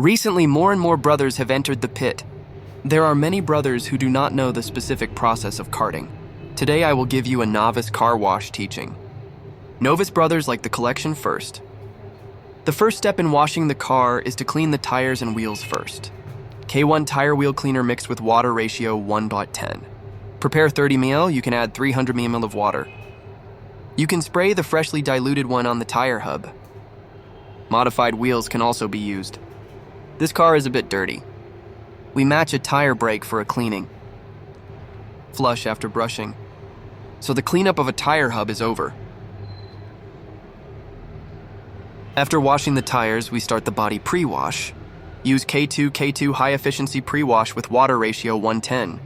Recently, more and more brothers have entered the pit. There are many brothers who do not know the specific process of karting. Today I will give you a novice car wash teaching. Novice brothers like the collection first. The first step in washing the car is to clean the tires and wheels first. K1 tire wheel cleaner mixed with water ratio 1:10. Prepare 30 ml, you can add 300 ml of water. You can spray the freshly diluted one on the tire hub. Modified wheels can also be used. This car is a bit dirty. We match a tire brake for a cleaning. Flush after brushing. So the cleanup of a tire hub is over. After washing the tires, we start the body pre-wash. Use K2 high efficiency pre-wash with water ratio 1:10.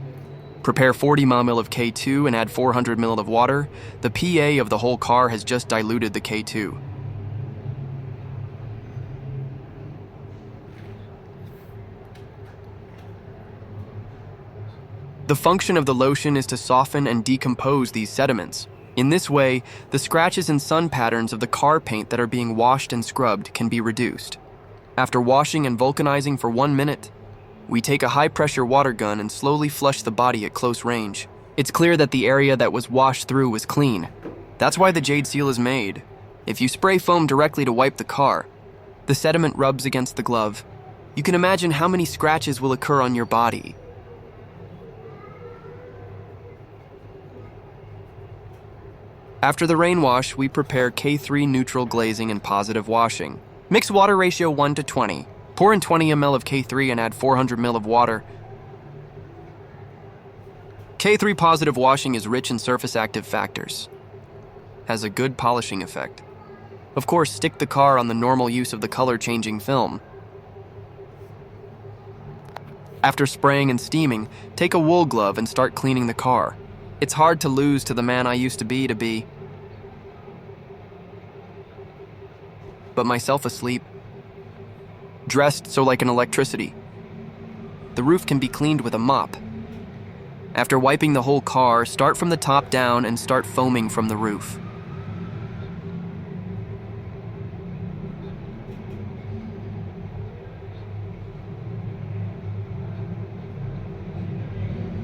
Prepare 40 ml of K2 and add 400 ml of water. The PA of the whole car has just diluted the K2. The function of the lotion is to soften and decompose these sediments. In this way, the scratches and sun patterns of the car paint that are being washed and scrubbed can be reduced. After washing and vulcanizing for 1 minute, we take a high-pressure water gun and slowly flush the body at close range. It's clear that the area that was washed through was clean. That's why the jade seal is made. If you spray foam directly to wipe the car, the sediment rubs against the glove. You can imagine how many scratches will occur on your body. After the rain wash, we prepare K3 neutral glazing and positive washing. Mix water ratio 1:20. Pour in 20 ml of K3 and add 400 ml of water. K3 positive washing is rich in surface active factors. Has a good polishing effect. Of course, stick the car on the normal use of the color-changing film. After spraying and steaming, take a wool glove and start cleaning the car. It's hard to lose to the man I used to be. But myself asleep. Dressed so like an electricity. The roof can be cleaned with a mop. After wiping the whole car, start from the top down and start foaming from the roof.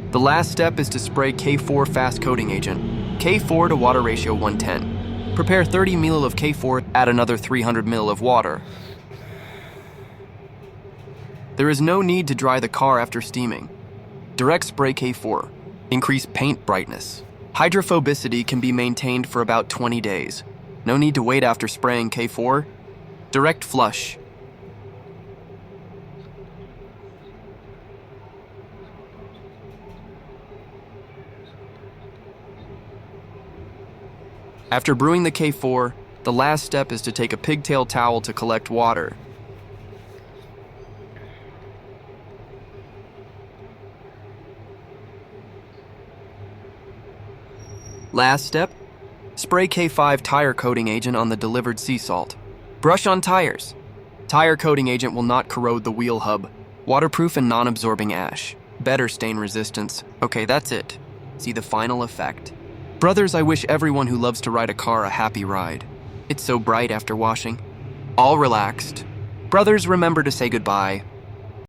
The last step is to spray K4 fast coating agent. K4 to water ratio 1:10. Prepare 30 ml of K4, add another 300 ml of water. There is no need to dry the car after steaming. Direct spray K4. Increase paint brightness. Hydrophobicity can be maintained for about 20 days. No need to wait after spraying K4. Direct flush. After brewing the K4, the last step is to take a pigtail towel to collect water. Last step, spray K5 tire coating agent on the delivered sea salt. Brush on tires. Tire coating agent will not corrode the wheel hub. Waterproof and non-absorbing ash. Better stain resistance. Okay, that's it. See the final effect. Brothers, I wish everyone who loves to ride a car a happy ride. It's so bright after washing. All relaxed. Brothers, remember to say goodbye.